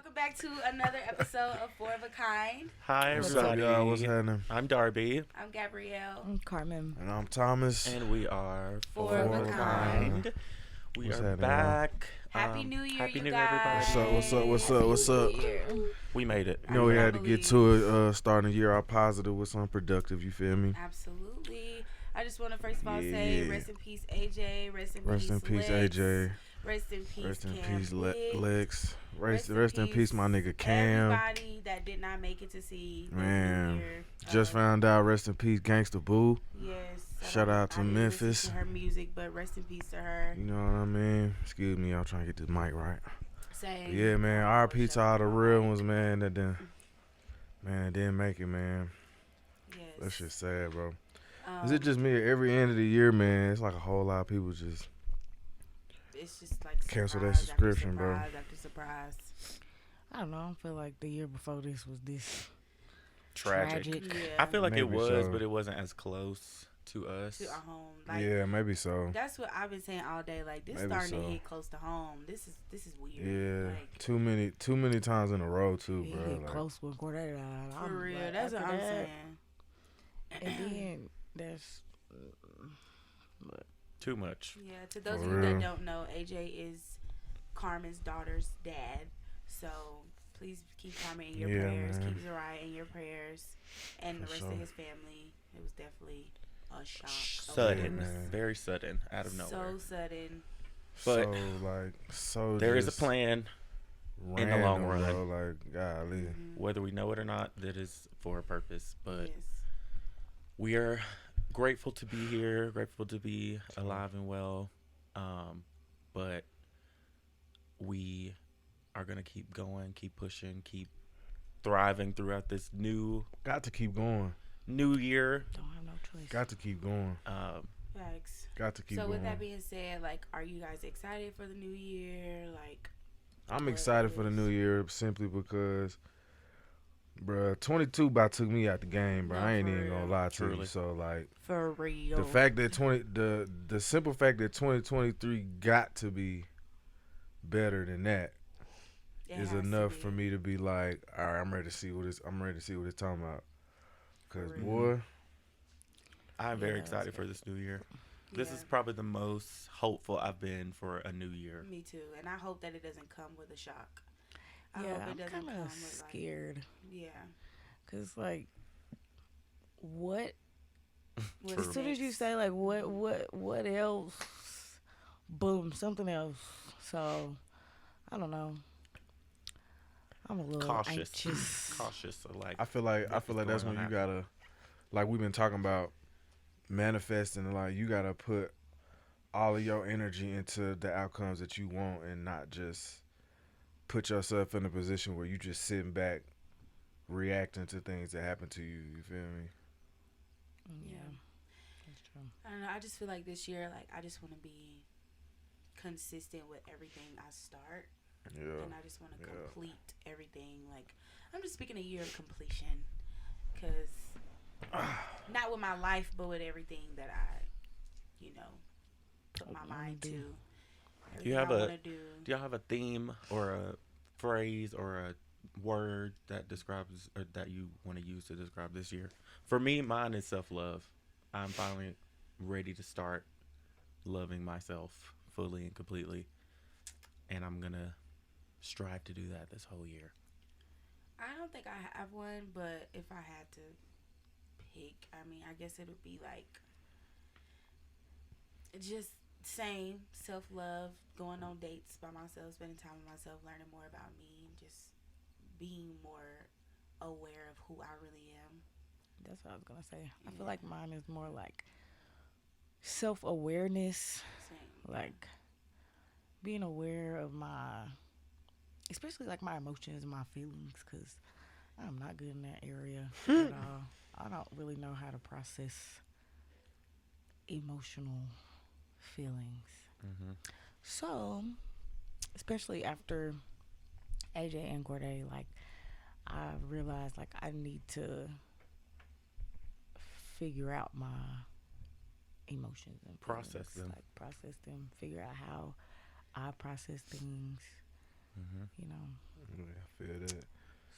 welcome back to another episode of Four of a Kind. Hi, What's everybody. up, y'all? What's happening? I'm Darby. I'm Gabrielle. I'm Carmen. And I'm Thomas. And we are Four of a Kind. We What's are happening, back. Happy New Year, Happy you New Year, guys. everybody. What's up? We made it. You know, we had to get believe. to it, starting the year out positive with something productive, you feel me? Absolutely. I just want to first of all Yeah, say yeah. rest in peace, AJ. Rest in Rest in peace, Lex. AJ. Rest in peace, Rest in Cam peace, Hicks. Lex. Rest in peace, my nigga Cam. Everybody that did not make it to see the Man, New Year. just found out, rest in peace, Gangsta Boo. Yes. Shout out to I didn't Memphis. listen to her music, but rest in peace to her. You know what I mean? Excuse me, I'm trying to get this mic right. Same. But yeah, man, RP to all the real ones, man, that didn't make it, man. Yes. That shit sad, bro. Is it just me? Every end of the year, man, it's like a whole lot of people just It's just like cancel that surprise subscription, after bro. surprise after surprise. I don't know. I don't feel like the year before this was this Tragic. Yeah. I feel like it Maybe was, so. but it wasn't as close to us. To our home. Like, Yeah, maybe so. that's what I've been saying all day. Like, this Maybe starting so. to hit close to home. This is weird. Yeah, Like, too many times in a row too, He bro. hit like, close when Corday died. for real. That's what I'm saying. And then that's Too much. Yeah, to those For of you real. that don't know, AJ is Carmen's daughter's dad. So please keep Carmen in your Yeah, prayers. man. Keep Zariah in your prayers. And the For rest sure. of his family. It was definitely a shock. Sudden. man. Very sudden. Out of nowhere. So sudden. But so there is a just plan. in the long random, run. bro, like, golly. Mhm. Whether we know it or not, that is for a purpose. But Yes. we are grateful to be here, grateful to be alive and well. But we are going to keep going, keep pushing, keep thriving throughout this Got to keep going. new year. don't have no choice. Got to keep going. Facts. Got to keep So going. with that being said, like, are you guys excited for the new year? Like, I'm what excited for the is- new year simply because, bruh, 22 about took me out the game, bro. No, I ain't for even gonna real. lie to you. Truly. So like, for real. the fact that the simple fact that 2023 got to be better than that It is has to enough be. for me to be like, all right, I'm ready to see what it's talking about. Cause For real. boy, I'm very Yeah, excited that's for this new year. This Yeah. is probably the most hopeful I've been for a new year. Me too, and I hope that it doesn't come with a shock. I Yeah, hope it I'm doesn't kind come of with like, scared. yeah. Cause like, what? What's As soon as you next? say like, what else? Boom, something else. So, I don't know. I'm a little Cautious. anxious. Cautious. So like, I feel like that's going when on you out. gotta, like we've been talking about, manifesting. Like you gotta put all of your energy into the outcomes that you want, and not just put yourself in a position where you just sitting back, reacting to things that happen to you. You feel me? Yeah, that's true. I don't know. I just feel like this year, like I just want to be consistent with everything I start, Yeah. and I just want to Yeah. complete everything. Like I'm just speaking a year of completion, cause not with my life, but with everything that I, put my Wanna mind do. to. Do you Everything have I a- wanna do. do y'all have a theme or a phrase or a word that describes or that you want to use to describe this year? For me, mine is self-love. I'm finally ready to start loving myself fully and completely, and I'm gonna strive to do that this whole year. I don't think I have one, but if I had to pick, I mean, I guess it would be like just same self-love, going on dates by myself, spending time with myself, learning more about me, and just being more aware of who I really am. That's what I was gonna say. I Yeah. feel like mine is more like self-awareness, Same. like being aware of especially like my emotions and my feelings, because I'm not good in that area at all. I don't really know how to process emotional feelings. Mm-hmm. So, especially after AJ and Corday, like I realized like I need to figure out my emotions and Process feelings, them. like process them, figure out how I process things. Mm-hmm. You know, Yeah, I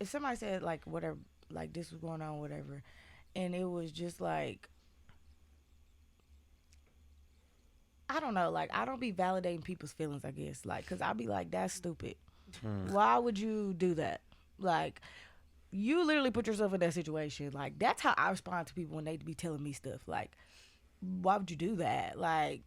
if somebody said like whatever, like this was going on, whatever, and it was just like, I don't know, like I don't be validating people's feelings, I guess, like, cause I be like, that's stupid. Why would you do that? Like, you literally put yourself in that situation. Like, that's how I respond to people when they be telling me stuff. Like, why would you do that? Like,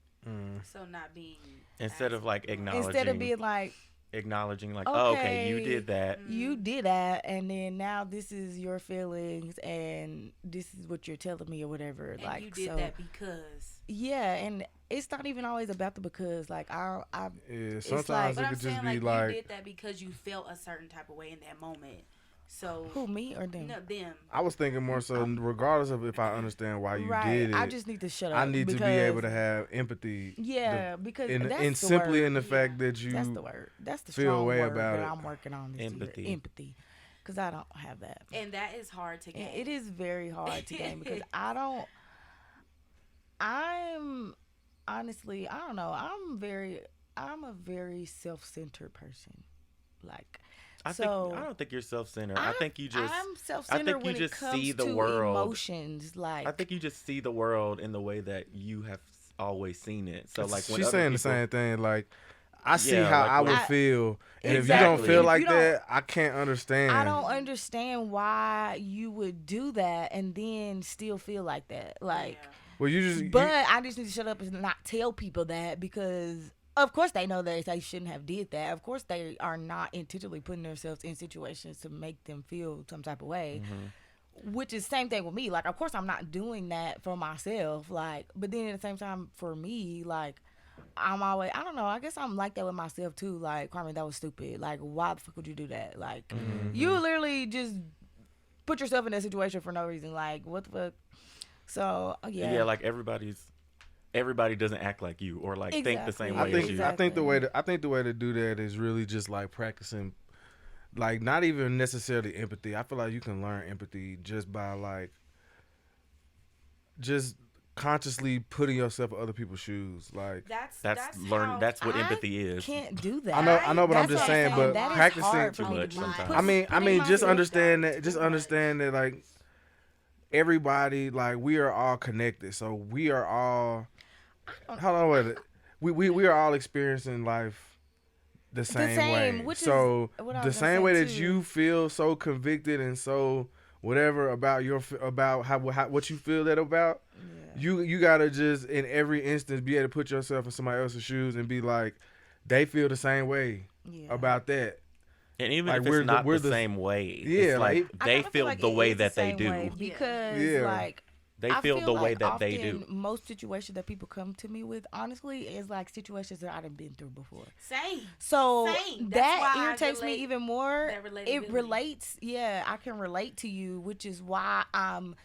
So not being Instead of like acknowledging, instead of being like, acknowledging like, okay, oh, okay, you did that. you did that, and then now this is your feelings, and this is what you're telling me or whatever. and like, you did so that because. yeah, and it's not even always about the because. Like, Yeah, it's sometimes like- it But I'm could just saying be like like, you did that because you felt a certain type of way in that moment. So who, me or them? no, them. I was thinking more so, regardless of if I understand why you Right. did it, I just need to shut up. I need to be because- able to have empathy. Yeah, because And that's and the simply word. in the fact that you That's the word. That's the feel a strong way word about that it. I'm working on this Empathy. year. Empathy. Because I don't have that. And that is hard to And get. it is very hard to gain because I'm honestly, I don't know. I'm a very self-centered person. Like, I don't think you're self-centered. I think you just I'm self-centered think you when just it comes see the to world. emotions. Like, I think you just see the world in the way that you have always seen it. So like when she's other saying the people- same thing. Like, I see Yeah, how like I when- would feel, and if you Exactly. don't feel If like you don't- that, I can't understand. I don't understand why you would do that and then still feel like that. Like, Yeah. Well, you just but I just need to shut up and not tell people that because, of course, they know that they shouldn't have did that. Of course, they are not intentionally putting themselves in situations to make them feel some type of way. Which is the same thing with me. Like, of course, I'm not doing that for myself. Like, but then at the same time, for me, like, I'm always, I don't know, I guess I'm like that with myself too. Like, Carmen, that was stupid. Like, why the fuck would you do that? Like, you literally just put yourself in that situation for no reason. Like, what the fuck? So, yeah, like everybody doesn't act like you or like think the same Exactly. way I as think you. I think the way to do that is really just like practicing, like not even necessarily empathy. I feel like you can learn empathy just by like just consciously putting yourself in other people's shoes. Like That's how that's what I empathy is. can't do that. I know, but I'm That's just what saying, but That is practicing hard too for me to much do. sometimes. I mean, just myself understand down that. Just too much. understand that, like everybody, like we are all connected. So we are all. Hold on, wait. We are all experiencing life the same way. which is So what I the was gonna same say, way that too. you feel so convicted and so whatever about about how what you feel that about. You gotta just in every instance be able to put yourself in somebody else's shoes and be like, they feel the same way Yeah. about that. And even Like, if it's not we're the the- same way, Yeah, it's like like, I they kinda feel feel like the it way is the that they same do. way because Yeah. like They I feel the way like that they often do. Most situations that people come to me with, honestly, is like situations that I've been through before. Same. So Same. That's that why I irritates me relate- even more. that relatability. It relates, yeah. I can relate to you, which is why I'm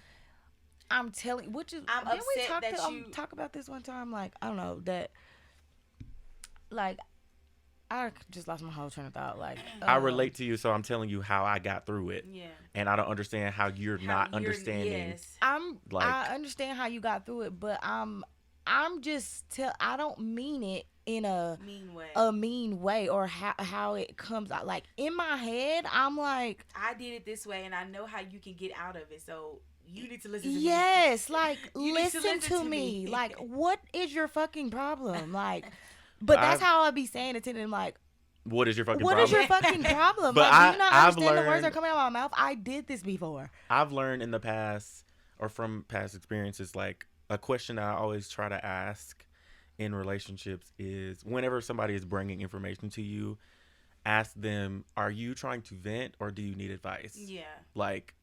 telling. Which is I'm didn't we upset that you- talk about this one time? Like, I don't know that. Like, I just lost my whole train of thought. Like, I relate to you, so I'm telling you how I got through it, Yeah. and I don't understand how you're How not you're- understanding. Yes. Like- I understand how you got through it, but I'm just I don't mean it in a mean way or how it comes out. Like in my head, I'm like, I did it this way, and I know how you can get out of it. So you need to listen to me. yes, like You need to listen to listen to me. me. Like, what is your fucking problem? Like, but that's how I be saying it to them. Like, What is your fucking what problem? is your fucking problem? But Like, do you not I've understand the words that learned- are coming out of my mouth? I did this before. I've learned in the past or from past experiences, like a question I always try to ask in relationships is whenever somebody is bringing information to you, ask them, are you trying to vent or do you need advice? Yeah. Like,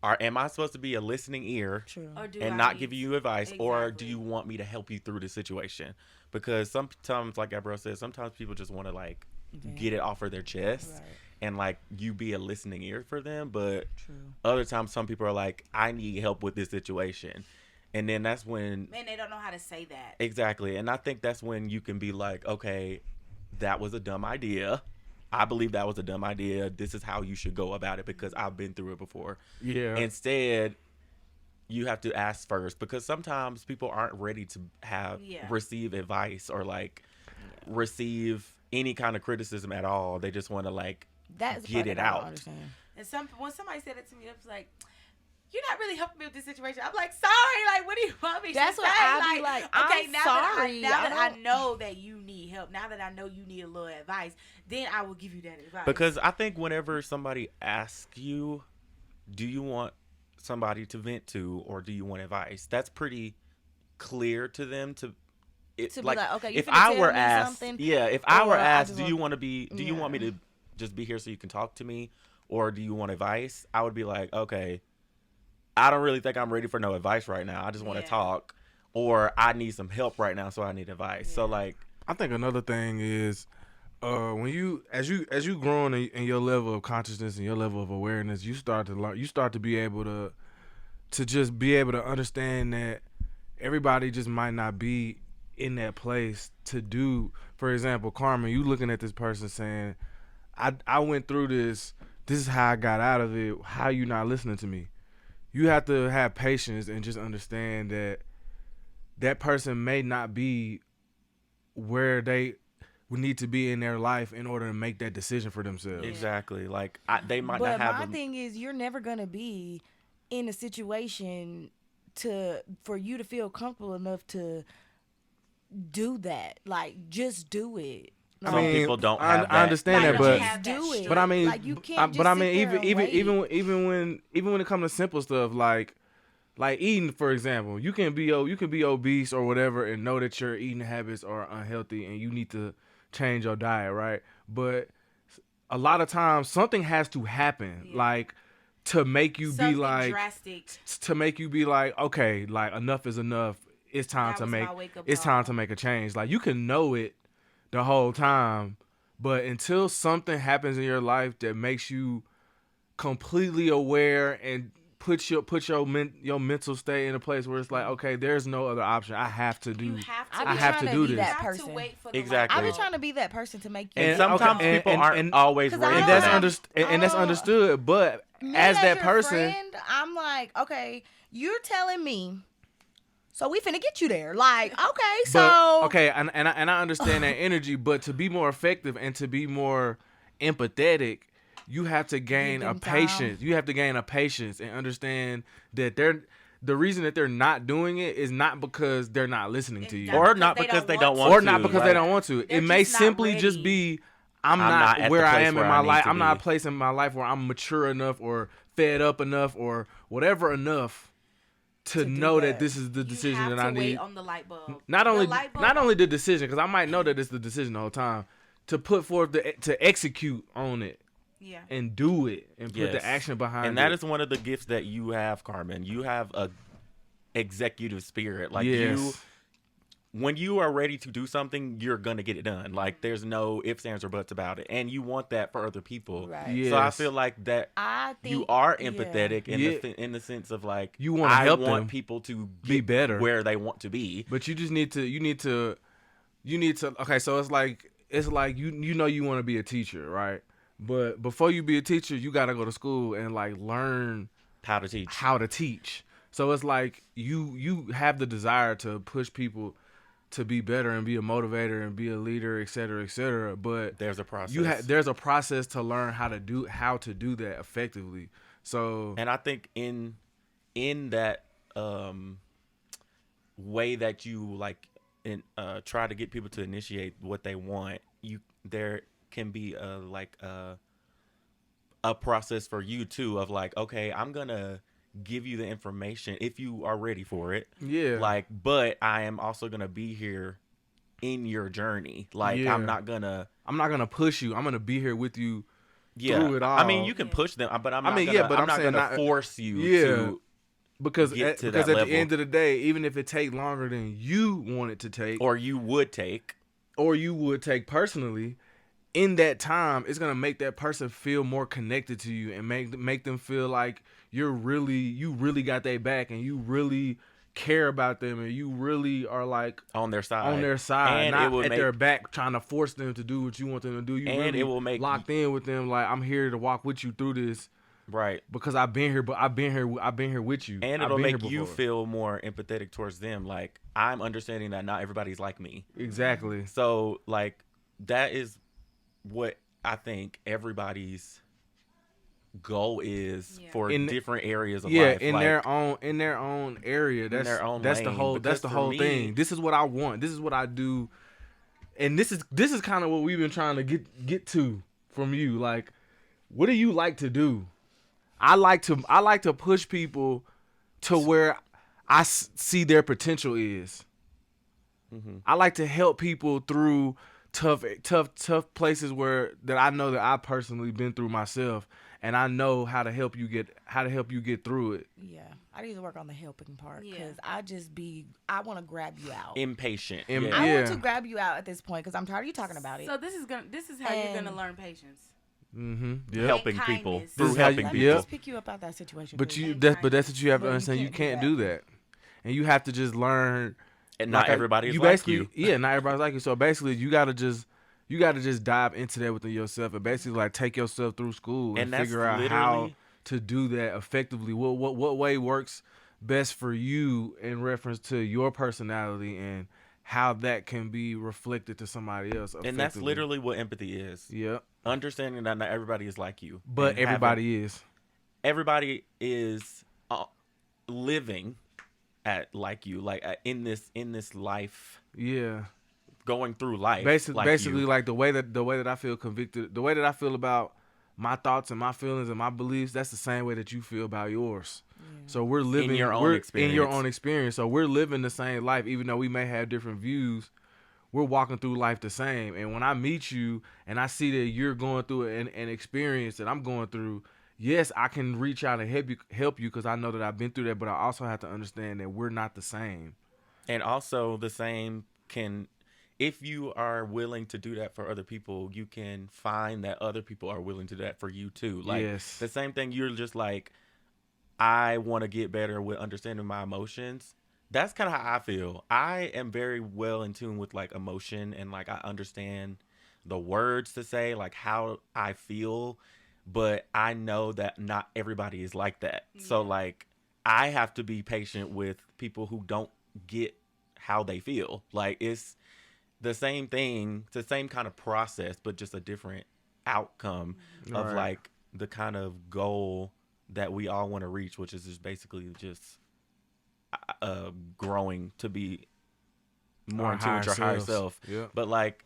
am I supposed to be a listening ear True. Or do and I not need give you advice, or do Exactly. you want me to help you through the situation? Because sometimes, like Gabrielle said, sometimes people just want to like get it off of their chest. Right. And like you be a listening ear for them, but True. other times some people are like, I need help with this situation, and then that's when And they don't know how to say that. exactly, and I think that's when you can be like, okay, that was a dumb idea. I believe that was a dumb idea. This is how you should go about it because I've been through it before. Yeah. Instead, you have to ask first because sometimes people aren't ready to receive advice or like receive any kind of criticism at all. They just want to like That's the get part it that I don't out. understand. And when somebody said it to me, it was like, "You're not really helping me with this situation." I'm like, "Sorry, like, what do you want me That's to what say?" I be like, I'm sorry. Now that I don't- know that you need help, now that I know you need a little advice, then I will give you that advice. Because I think whenever somebody asks you, do you want somebody to vent to or do you want advice? That's pretty clear to them to To be like, like, okay, you if finna I tell were me asked, something, yeah, if I were or I asked, just do want- you want to be, do you want me Yeah. to just be here so you can talk to me, or do you want advice? I would be like, okay, I don't really think I'm ready for no advice right now. I just want to Yeah. talk, or I need some help right now, so I need advice. So Yeah. like, I think another thing is when you as you growing in your level of consciousness and your level of awareness, you start to learn. You start to be able to just be able to understand that everybody just might not be in that place to do. For example, Carmen, you looking at this person saying, I went through this. This is how I got out of it. How you not listening to me? You have to have patience and just understand that that person may not be where they would need to be in their life in order to make that decision for themselves. exactly, like they might But not have my the, thing is, you're never gonna be in a situation for you to feel comfortable enough to do that. Like, just do it. Some Like, people don't I have that. understand Like, that, don't but have that do it. strength. but I mean, like, you can't. but I just mean, sit there and wait. even when it comes to simple stuff like eating, for example, you can be obese or whatever and know that your eating habits are unhealthy and you need to change your diet, right? But a lot of times something has to happen, Yeah. like to make you Something be like drastic. to make you be like, okay, like enough is enough. It's time That to was make my wake-up it's call. time to make a change. Like you can know it the whole time, but until something happens in your life that makes you completely aware and put your mental state in a place where it's like, okay, there's no other option. I have to do. You have to. I I be have trying to to do be this. You that have person. to wait for the Exactly. I've been light trying to bulb. be that person to make you. And And- sometimes okay, people and- aren't and- always 'Cause I ready And for don't that's that. have- and that's Oh. understood. But Me as that your person, friend, I'm like, okay, you're telling me, so we finna get you there. Like, okay, so but okay, and I understand that energy, but to be more effective and to be more empathetic, you have to gain a them time. patience. You have to gain a patience and understand that the reason that they're not doing it is not because they're not listening to you, Or not because they don't want or to. not because they Like, don't want to. They're It may just not simply just ready. be I'm not not at where the I place am in where my I need life. to I'm not a be. place in my life where I'm mature enough or fed up enough or whatever enough to do know that that. this is the You decision have that I to wait need. on the light bulb. Not The only light bulb- not only the decision, because I might know that it's the decision the whole time, to put forth to execute on it Yeah. and do it and put yes. the action behind it. And that is one of the gifts that you have, Carmen. You have a executive spirit. Like you, when you are ready to do something, you're gonna get it done. Like there's no ifs, ands, or buts about it, and you want that for other people. Right. Yes. So I feel like that I think you are yeah. empathetic Yeah. in the sense of like You wanna I help want them people to be get better. where they want to be. But you just need to okay, so it's like you know you want to be a teacher, right? But before you be a teacher, you got to go to school and like learn How to teach. how to teach. So it's like you have the desire to push people to be better and be a motivator and be a leader, et cetera, et cetera. But There's a process. there's a process to learn how to do that effectively. So And I think in that way that you like try to get people to initiate what they want, there can be a process for you too of like, okay, I'm gonna give you the information if you are ready for it. yeah, Like, but I am also gonna be here in your journey. Like Yeah. I'm not gonna push you. I'm gonna be here with you. yeah. Through it I mean, all. you can Yeah. push them, but I'm I not mean, gonna, yeah, but I'm I'm not saying gonna not- force you Yeah. to Because get at to the that level. end of the day, even if it take longer than you want it to take, or you would take. or you would take personally, in that time, it's gonna make that person feel more connected to you and make them feel like you really got their back and you really care about them and you really are like On their side. and it not will at make, their back trying to force them to do what you want them to do. You And really it will make locked in with them. Like, I'm here to walk with you through this right. because I've been here with you. And I've it'll been make here you before. feel more empathetic towards them. Like, I'm understanding that not everybody's like me. Exactly. So, like, that is what I think everybody's goal is Yeah. for In different areas of yeah, life, in like their own area. in their own That's the lane. whole Because for whole me, thing. This is what I want. This is what I do. And this is kind of what we've been trying to get to from you. Like, what do you like to do? I like to push people to where see their potential is. Mhm. I like to help people through tough places where that I know that I personally been through myself, and I know how to help you get through it. Yeah, I need to work on the helping part Yeah. because I want to grab you out. impatient. Im- Yeah. I want Yeah. to grab you out at this point because I'm tired of you talking about it. So this is how you're gonna And- learn patience. Mm-hmm. Yeah. Helping And people kindness. through This is how helping you- Let me people. just pick you up out that situation. But please. you And that's what you have to But you understand. You can't can't do do that, and you have to just learn. And not like, everybody is you like basically you. yeah, not everybody's like you. So basically, you gotta just dive into that within yourself and basically like take yourself through school and And that's figure out how literally- to do that effectively. What way works best for you in reference to your personality and how that can be reflected to somebody else. And that's effectively. literally what empathy is. Yeah, Understanding that not everybody is like you. but And everybody is living at like you, like in this life, yeah. going through life. Basically, you. like the way that I feel convicted, the way that I feel about my thoughts and my feelings and my beliefs, that's the same way that you feel about yours. So we're living your own we're in experience. your own experience. So we're living the same life, even though we may have different views. We're walking through life the same. And when I meet you and I see that you're going through an experience that I'm going through, yes, I can reach out and help you because I know that I've been through that. But I also have to understand that we're not the same. And also the same if you are willing to do that for other people, you can find that other people are willing to do that for you too. Like Yes. the same thing, you're just like, I want to get better with understanding my emotions. That's kind of how I feel. I am very well in tune with like emotion and like I understand the words to say, like how I feel, but I know that not everybody is like that. So like I have to be patient with people who don't get how they feel. Like it's the same thing, it's the same kind of process, but just a different outcome of Right. like the kind of goal that we all want to reach, which is just basically just growing to be more in tune with your higher self. Yeah. But like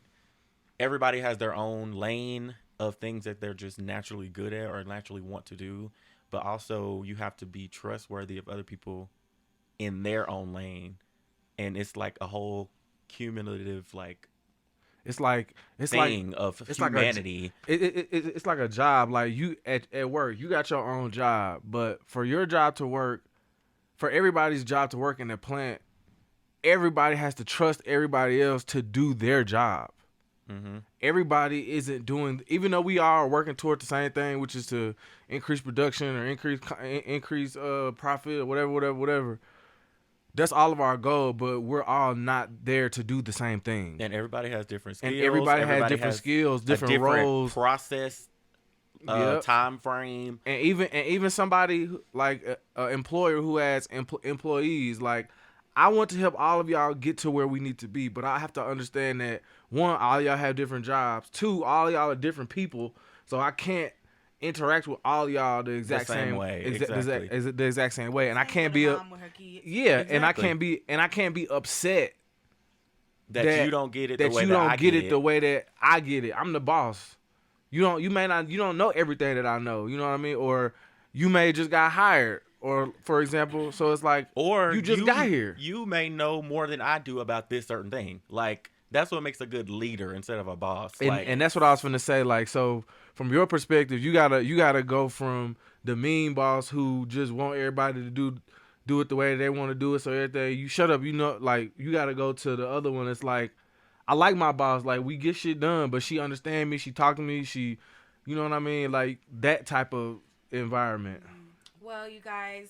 everybody has their own lane of things that they're just naturally good at or naturally want to do. But also you have to be trustworthy of other people in their own lane. And it's like a whole cumulative like It's like thing of it's like humanity. it's like a job. Like you at work, you got your own job, but for your job to work, for everybody's job to work in the plant, everybody has to trust everybody else to do their job. Mm-hmm. Everybody isn't doing, even though we are working toward the same thing, which is to increase production or increase profit or whatever. That's all of our goal, but we're all not there to do the same thing. And everybody has different skills. And everybody has different skills, a different roles, process, Yep. time frame. and even somebody like an employer who has employees. Like, I want to help all of y'all get to where we need to be, but I have to understand that one, all y'all have different jobs. Two, all y'all are different people, so I can't interact with all y'all the exact same way. Exactly. the exact same way, and I Same can't for the be mom with her kids. and I Exactly. can't be upset That you don't get it the that way you that don't I get get it the way that I get it. I'm the boss. You don't know everything that I know. You know what I mean? Or you may just got hired. Or for example, so it's like, Or you just got here. You may know more than I do about this certain thing. Like that's what makes a good leader instead of a boss. And that's what I was finna say. Like, so from your perspective, you gotta go from the mean boss who just want everybody to do it the way they want to do it. So everything, you shut up. You know, like you gotta go to the other one. It's like, I like my boss. Like, we get shit done, but she understand me. She talk to me. She, you know what I mean? Like that type of environment. Well, you guys,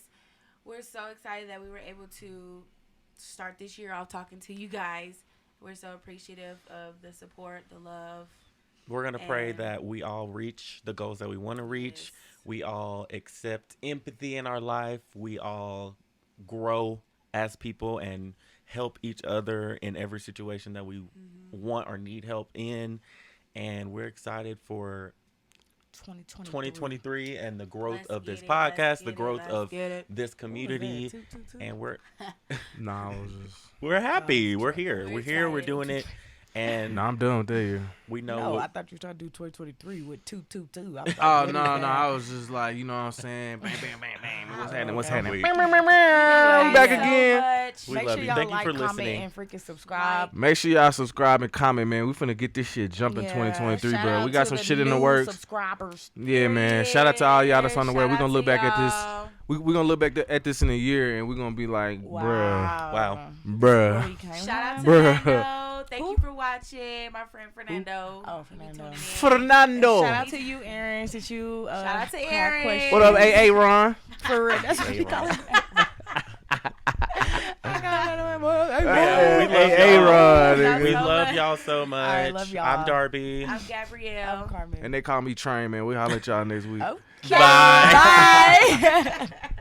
we're so excited that we were able to start this year off talking to you guys. We're so appreciative of the support, the love. We're going to pray And- that we all reach the goals that we want to reach. Yes. We all accept empathy in our life. We all grow as people and help each other in every situation that we want or need help in. and we're excited for 2023. and the growth Let's of this get it, let's podcast, get the it, growth let's of get it. this community, Toot, toot, toot. and we're Nah, I was just. we're happy. Oh, We're here. we're We're here. We're excited. doing it, and Nah, I'm done with that year. we know. No, I what, thought you were trying to do 2023 with 222. Oh no, I was just like, you know what I'm saying? Bang, bang, bang, bang. What's happening? What's Okay. happening? We- I'm back so again. much. We Make love sure you. y'all Thank you like, for comment, listening. and freaking subscribe. Make sure y'all subscribe and comment, man. We finna get this shit jumping 2023, shout bro. out We got to some shit in the new works. Subscribers. Yeah, man. Shout out to all y'all that's on the way. Shout We're out gonna look to back at this. y'all. We're gonna look back at this in a year, and we're gonna be like, bruh, Wow. Where bruh. we came Shout out to from. Bruh. Fernando. Thank Who? you for watching. My friend Fernando. Oh, He be Fernando. tuning in. Fernando. Shout out to you, Aaron, since you Shout out to had Aaron. questions. What up, AA Ron? For real, that's what Hey, you call Ron. it. Yeah, we love Hey, y'all. Ron. Y'all We so love much. y'all so much. I love y'all. I'm Darby. I'm Gabrielle. I'm Carmen. And they call me Train, man. We holler at y'all next week. Okay. Bye. Bye.